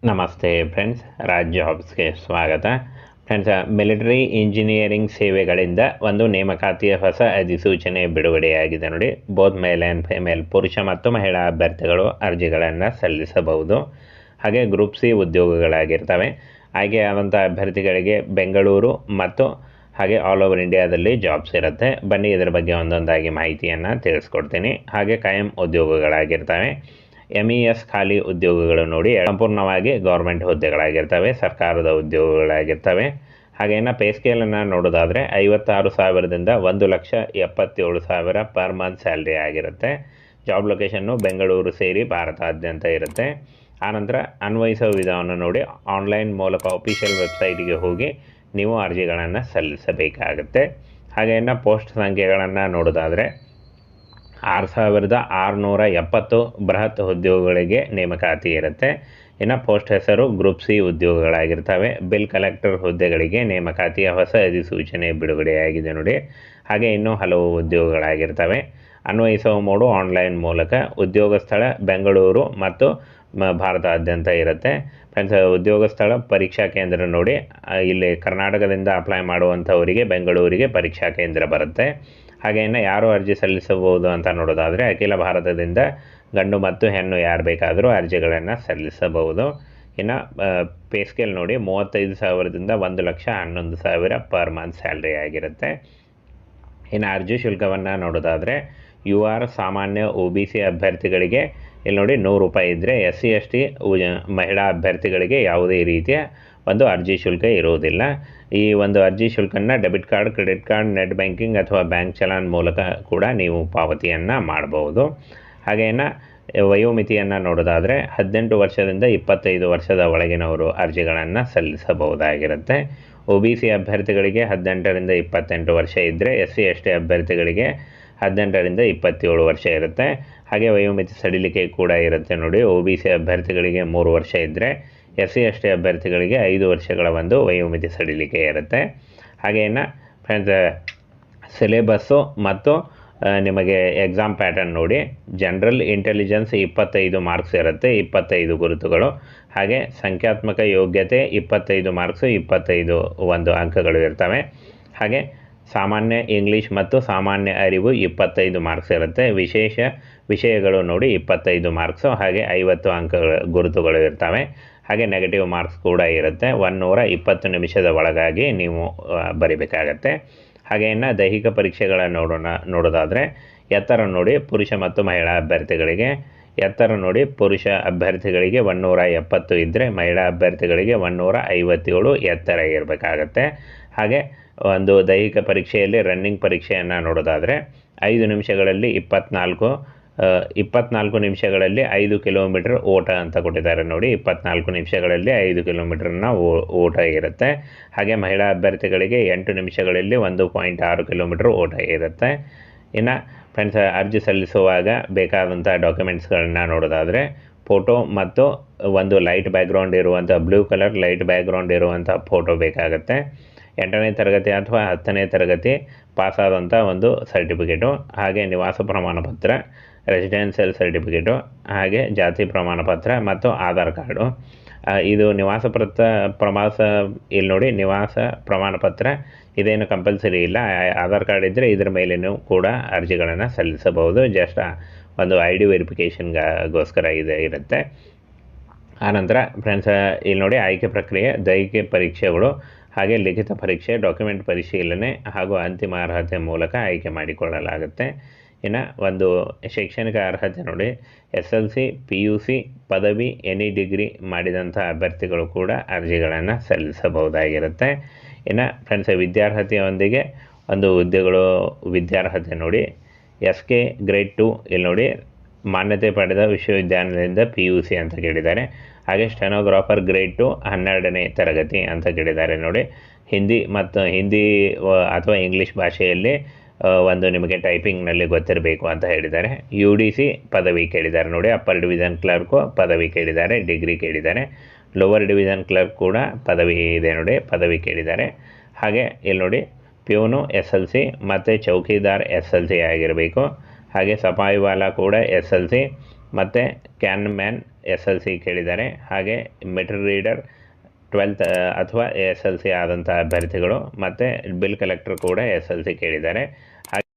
ನಮಸ್ತೆ ಫ್ರೆಂಡ್ಸ್, ರಾಜ್ ಜಾಬ್ಸ್ಗೆ ಸ್ವಾಗತ. Friends, military engineering ಸೇವೆಗಳಿಂದ ಒಂದು ನೇಮಕಾತಿಯ ಹೊಸ ಅಧಿಸೂಚನೆ ಬಿಡುಗಡೆಯಾಗಿದೆ ನೋಡಿ. ಬೋತ್ ಮೇಲ್ ಆ್ಯಂಡ್ ಫಿಮೇಲ್, ಪುರುಷ ಮತ್ತು ಮಹಿಳಾ ಅಭ್ಯರ್ಥಿಗಳು ಅರ್ಜಿಗಳನ್ನು ಸಲ್ಲಿಸಬಹುದು. ಹಾಗೆ ಗ್ರೂಪ್ ಸಿ ಉದ್ಯೋಗಗಳಾಗಿರ್ತವೆ. ಆಯ್ಕೆಯಾದಂಥ ಅಭ್ಯರ್ಥಿಗಳಿಗೆ ಬೆಂಗಳೂರು ಮತ್ತು ಹಾಗೆ ಆಲ್ ಓವರ್ ಇಂಡಿಯಾದಲ್ಲಿ ಜಾಬ್ಸ್ ಇರುತ್ತೆ. ಬನ್ನಿ ಇದರ ಬಗ್ಗೆ ಒಂದೊಂದಾಗಿ ಮಾಹಿತಿಯನ್ನು ತಿಳಿಸ್ಕೊಡ್ತೀನಿ. ಹಾಗೆ ಕಾಯಂ ಉದ್ಯೋಗಗಳಾಗಿರ್ತವೆ. MES ಖಾಲಿ ಉದ್ಯೋಗಗಳು ನೋಡಿ ಸಂಪೂರ್ಣವಾಗಿ ಗೌರ್ಮೆಂಟ್ ಹುದ್ದೆಗಳಾಗಿರ್ತವೆ, ಸರ್ಕಾರದ ಉದ್ಯೋಗಗಳಾಗಿರ್ತವೆ. ಹಾಗೇನ ಪೇ ಸ್ಕೇಲನ್ನು ನೋಡೋದಾದರೆ 56,000ದಿಂದ 1,77,000 ಪರ್ ಮಂತ್ ಸ್ಯಾಲ್ರಿ ಆಗಿರುತ್ತೆ. ಜಾಬ್ ಲೊಕೇಶನ್ನು ಬೆಂಗಳೂರು ಸೇರಿ ಭಾರತಾದ್ಯಂತ ಇರುತ್ತೆ. ಆನಂತರ ಅನ್ವಯಿಸುವ ವಿಧಾನವನ್ನು ನೋಡಿ, ಆನ್ಲೈನ್ ಮೂಲಕ ಅಫಿಷಿಯಲ್ ವೆಬ್ಸೈಟ್ಗೆ ಹೋಗಿ ನೀವು ಅರ್ಜಿಗಳನ್ನು ಸಲ್ಲಿಸಬೇಕಾಗುತ್ತೆ. ಹಾಗೇನ ಪೋಸ್ಟ್ ಸಂಖ್ಯೆಗಳನ್ನು ನೋಡೋದಾದರೆ 6,670 ಬೃಹತ್ ಉದ್ಯೋಗಗಳಿಗೆ ನೇಮಕಾತಿ ಇರುತ್ತೆ. ಇನ್ನು ಪೋಸ್ಟ್ ಹೆಸರು ಗ್ರೂಪ್ ಸಿ ಉದ್ಯೋಗಗಳಾಗಿರ್ತವೆ. ಬಿಲ್ ಕಲೆಕ್ಟರ್ ಹುದ್ದೆಗಳಿಗೆ ನೇಮಕಾತಿಯ ಹೊಸ ಅಧಿಸೂಚನೆ ಬಿಡುಗಡೆಯಾಗಿದೆ ನೋಡಿ. ಹಾಗೆ ಇನ್ನೂ ಹಲವು ಉದ್ಯೋಗಗಳಾಗಿರ್ತವೆ. ಅನ್ವಯಿಸುವ ಮೋಡು ಆನ್ಲೈನ್ ಮೂಲಕ. ಉದ್ಯೋಗ ಸ್ಥಳ ಬೆಂಗಳೂರು ಮತ್ತು ಭಾರತಾದ್ಯಂತ ಇರುತ್ತೆ. ಫ್ರೆಂಡ್ಸ್, ಉದ್ಯೋಗ ಸ್ಥಳ ಪರೀಕ್ಷಾ ಕೇಂದ್ರ ನೋಡಿ, ಇಲ್ಲಿ ಕರ್ನಾಟಕದಿಂದ ಅಪ್ಲೈ ಮಾಡುವಂಥವರಿಗೆ ಬೆಂಗಳೂರಿಗೆ ಪರೀಕ್ಷಾ ಕೇಂದ್ರ ಬರುತ್ತೆ. ಹಾಗೆ ಇನ್ನು ಯಾರು ಅರ್ಜಿ ಸಲ್ಲಿಸಬಹುದು ಅಂತ ನೋಡೋದಾದರೆ ಅಖಿಲ ಭಾರತದಿಂದ ಗಂಡು ಮತ್ತು ಹೆಣ್ಣು ಯಾರು ಬೇಕಾದರೂ ಅರ್ಜಿಗಳನ್ನು ಸಲ್ಲಿಸಬಹುದು. ಇನ್ನು ಪೇ ಸ್ಕೇಲ್ ನೋಡಿ 35,000ದಿಂದ 1,11,000 ಪರ್ ಮಂತ್ ಸ್ಯಾಲ್ರಿ ಆಗಿರುತ್ತೆ. ಇನ್ನು ಅರ್ಜಿ ಶುಲ್ಕವನ್ನು ನೋಡೋದಾದರೆ UR ಸಾಮಾನ್ಯ OBC ಅಭ್ಯರ್ಥಿಗಳಿಗೆ ಇಲ್ಲಿ ನೋಡಿ 100 ರೂಪಾಯಿ ಇದ್ದರೆ, SC/ST ಮಹಿಳಾ ಅಭ್ಯರ್ಥಿಗಳಿಗೆ ಯಾವುದೇ ರೀತಿಯ ಒಂದು ಅರ್ಜಿ ಶುಲ್ಕ ಇರುವುದಿಲ್ಲ. ಈ ಒಂದು ಅರ್ಜಿ ಶುಲ್ಕನ್ನು debit card, credit card, net banking ಅಥವಾ ಬ್ಯಾಂಕ್ ಚಲಾನ್ ಮೂಲಕ ಕೂಡ ನೀವು ಪಾವತಿಯನ್ನು ಮಾಡಬಹುದು. ಹಾಗೇನ ವಯೋಮಿತಿಯನ್ನು ನೋಡೋದಾದರೆ 18 ವರ್ಷದಿಂದ 25 ವರ್ಷದ ಒಳಗಿನವರು ಅರ್ಜಿಗಳನ್ನು ಸಲ್ಲಿಸಬಹುದಾಗಿರುತ್ತೆ. OBC ಅಭ್ಯರ್ಥಿಗಳಿಗೆ 18ರಿಂದ 28 ವರ್ಷ ಇದ್ದರೆ, SC/ST ಅಭ್ಯರ್ಥಿಗಳಿಗೆ 18ರಿಂದ 27 ವರ್ಷ ಇರುತ್ತೆ. ಹಾಗೆ ವಯೋಮಿತಿ ಸಡಿಲಿಕೆ ಕೂಡ ಇರುತ್ತೆ ನೋಡಿ. OBC ಅಭ್ಯರ್ಥಿಗಳಿಗೆ 3 ವರ್ಷ ಇದ್ದರೆ, SC/ST ಅಭ್ಯರ್ಥಿಗಳಿಗೆ 5 ವರ್ಷಗಳ ಒಂದು ವಯೋಮಿತಿ ಸಡಿಲಿಕೆ ಇರುತ್ತೆ. ಹಾಗೇನ ಫ್ರೆಂಡ್ಸ್, ಸಿಲೆಬಸ್ಸು ಮತ್ತು ನಿಮಗೆ ಎಕ್ಸಾಮ್ ಪ್ಯಾಟರ್ನ್ ನೋಡಿ. ಜನರಲ್ ಇಂಟೆಲಿಜೆನ್ಸ್ 25 ಮಾರ್ಕ್ಸ್ ಇರುತ್ತೆ, 25 ಗುರುತುಗಳು. ಹಾಗೆ ಸಂಖ್ಯಾತ್ಮಕ ಯೋಗ್ಯತೆ 25 ಮಾರ್ಕ್ಸು, 25 ಒಂದು ಅಂಕಗಳು ಇರ್ತವೆ. ಹಾಗೆ ಸಾಮಾನ್ಯ ಇಂಗ್ಲೀಷ್ ಮತ್ತು ಸಾಮಾನ್ಯ ಅರಿವು 25 ಮಾರ್ಕ್ಸ್ ಇರುತ್ತೆ. ವಿಶೇಷ ವಿಷಯಗಳು ನೋಡಿ 25 ಮಾರ್ಕ್ಸು, ಹಾಗೆ 50 ಅಂಕಗಳ ಗುರುತುಗಳು ಇರ್ತವೆ. ಹಾಗೆ ನೆಗೆಟಿವ್ ಮಾರ್ಕ್ಸ್ ಕೂಡ ಇರುತ್ತೆ. 120 ನಿಮಿಷದ ಒಳಗಾಗಿ ನೀವು ಬರಿಬೇಕಾಗತ್ತೆ. ಹಾಗೆ ಇನ್ನು ದೈಹಿಕ ಪರೀಕ್ಷೆಗಳ ನೋಡೋದಾದರೆ ಎತ್ತರ ನೋಡಿ, ಪುರುಷ ಮತ್ತು ಮಹಿಳಾ ಅಭ್ಯರ್ಥಿಗಳಿಗೆ ಎತ್ತರ ನೋಡಿ, ಪುರುಷ ಅಭ್ಯರ್ಥಿಗಳಿಗೆ 170 ಇದ್ದರೆ, ಮಹಿಳಾ ಅಭ್ಯರ್ಥಿಗಳಿಗೆ 157 ಎತ್ತರ ಇರಬೇಕಾಗತ್ತೆ. ಹಾಗೆ ಒಂದು ದೈಹಿಕ ಪರೀಕ್ಷೆಯಲ್ಲಿ ರನ್ನಿಂಗ್ ಪರೀಕ್ಷೆಯನ್ನು ನೋಡೋದಾದರೆ 5 ನಿಮಿಷಗಳಲ್ಲಿ 24 ನಿಮಿಷಗಳಲ್ಲಿ 5 ಕಿಲೋಮೀಟರ್ ಓಟ ಅಂತ ಕೊಟ್ಟಿದ್ದಾರೆ ನೋಡಿ. 24 ನಿಮಿಷಗಳಲ್ಲಿ 5 ಕಿಲೋಮೀಟರ್ನ ಓಟ ಇರುತ್ತೆ. ಹಾಗೆ ಮಹಿಳಾ ಅಭ್ಯರ್ಥಿಗಳಿಗೆ 8 ನಿಮಿಷಗಳಲ್ಲಿ 1.6 ಕಿಲೋಮೀಟರ್ ಓಟ ಇರುತ್ತೆ. ಇನ್ನು ಫ್ರೆಂಡ್ಸ್, ಅರ್ಜಿ ಸಲ್ಲಿಸುವಾಗ ಬೇಕಾದಂಥ ಡಾಕ್ಯುಮೆಂಟ್ಸ್ಗಳನ್ನ ನೋಡೋದಾದರೆ ಫೋಟೋ ಮತ್ತು ಒಂದು ಲೈಟ್ ಬ್ಯಾಕ್ಗ್ರೌಂಡ್ ಇರುವಂಥ ಬ್ಲೂ ಕಲರ್ ಲೈಟ್ ಬ್ಯಾಕ್ಗ್ರೌಂಡ್ ಇರುವಂಥ ಫೋಟೋ ಬೇಕಾಗುತ್ತೆ. 8ನೇ ತರಗತಿ ಅಥವಾ 10ನೇ ತರಗತಿ ಪಾಸಾದಂಥ ಒಂದು ಸರ್ಟಿಫಿಕೇಟು, ಹಾಗೆ ನಿವಾಸ ಪ್ರಮಾಣ ಪತ್ರ, ರೆಸಿಡೆನ್ಷಿಯಲ್ ಸರ್ಟಿಫಿಕೇಟು, ಹಾಗೆ ಜಾತಿ ಪ್ರಮಾಣ ಪತ್ರ ಮತ್ತು ಆಧಾರ್ ಕಾರ್ಡು. ಇದು ಇಲ್ಲಿ ನೋಡಿ, ನಿವಾಸ ಪ್ರಮಾಣ ಪತ್ರ ಇದೇನು ಕಂಪಲ್ಸರಿ ಇಲ್ಲ. ಆಧಾರ್ ಕಾರ್ಡ್ ಇದ್ದರೆ ಇದ್ರ ಮೇಲೇನೂ ಕೂಡ ಅರ್ಜಿಗಳನ್ನು ಸಲ್ಲಿಸಬಹುದು. ಜಸ್ಟ್ ಒಂದು ID ವೆರಿಫಿಕೇಷನ್ಗೋಸ್ಕರ ಇರುತ್ತೆ. ಆನಂತರ ಫ್ರೆಂಡ್ಸ್, ಇಲ್ಲಿ ನೋಡಿ ಆಯ್ಕೆ ಪ್ರಕ್ರಿಯೆ, ದೈಹಿಕ ಪರೀಕ್ಷೆಗಳು, ಹಾಗೆ ಲಿಖಿತ ಪರೀಕ್ಷೆ, ಡಾಕ್ಯುಮೆಂಟ್ ಪರಿಶೀಲನೆ ಹಾಗೂ ಅಂತಿಮ ಅರ್ಹತೆ ಮೂಲಕ ಆಯ್ಕೆ ಮಾಡಿಕೊಳ್ಳಲಾಗುತ್ತೆ. ಇನ್ನು ಒಂದು ಶೈಕ್ಷಣಿಕ ಅರ್ಹತೆ ನೋಡಿ, SLC, PUC, ಪದವಿ, ಎನಿ ಡಿಗ್ರಿ ಮಾಡಿದಂಥ ಅಭ್ಯರ್ಥಿಗಳು ಕೂಡ ಅರ್ಜಿಗಳನ್ನು ಸಲ್ಲಿಸಬಹುದಾಗಿರುತ್ತೆ. ಇನ್ನು ಫ್ರೆಂಡ್ಸ್, ವಿದ್ಯಾರ್ಹತೆಯೊಂದಿಗೆ ಒಂದು ಹುದ್ದೆಗಳು ವಿದ್ಯಾರ್ಹತೆ ನೋಡಿ, SK ಗ್ರೇಡ್ 2 ಇಲ್ಲಿ ನೋಡಿ ಮಾನ್ಯತೆ ಪಡೆದ ವಿಶ್ವವಿದ್ಯಾನಿಲಯದಿಂದ PUC ಅಂತ ಕೇಳಿದ್ದಾರೆ. ಹಾಗೆ ಸ್ಟೆನೋಗ್ರಾಫರ್ ಗ್ರೇಡ್ 2 12ನೇ ತರಗತಿ ಅಂತ ಕೇಳಿದ್ದಾರೆ ನೋಡಿ. ಹಿಂದಿ ಅಥವಾ ಇಂಗ್ಲೀಷ್ ಭಾಷೆಯಲ್ಲಿ ಒಂದು ನಿಮಗೆ ಟೈಪಿಂಗ್ನಲ್ಲಿ ಗೊತ್ತಿರಬೇಕು ಅಂತ ಹೇಳಿದ್ದಾರೆ. UDC ಪದವಿ ಕೇಳಿದ್ದಾರೆ ನೋಡಿ. ಅಪ್ಪರ್ ಡಿವಿಷನ್ ಕ್ಲರ್ಕು ಪದವಿ ಕೇಳಿದ್ದಾರೆ, ಡಿಗ್ರಿ ಕೇಳಿದ್ದಾರೆ. ಲೋವರ್ ಡಿವಿಷನ್ ಕ್ಲರ್ಕ್ ಕೂಡ ಪದವಿ ಇದೆ ನೋಡಿ, ಪದವಿ ಕೇಳಿದ್ದಾರೆ. ಹಾಗೆ ಇಲ್ಲಿ ನೋಡಿ ಪ್ಯೂನು SLC ಮತ್ತು ಚೌಕಿದಾರ್ SLC ಆಗಿರಬೇಕು. ಹಾಗೆ ಸಫಾಯಿವಾಲ ಕೂಡ SLC ಮತ್ತು ಕ್ಯಾನ್ ಮ್ಯಾನ್ SLC ಕೇಳಿದ್ದಾರೆ. ಹಾಗೆ ಮೀಟರ್ ರೀಡರ್ 12th ಅಥವಾ SLC ಆದಂಥ ಅಭ್ಯರ್ಥಿಗಳು ಮತ್ತು ಬಿಲ್ ಕಲೆಕ್ಟರ್ ಕೂಡ SLC ಕೇಳಿದ್ದಾರೆ. ಹಾಗೆ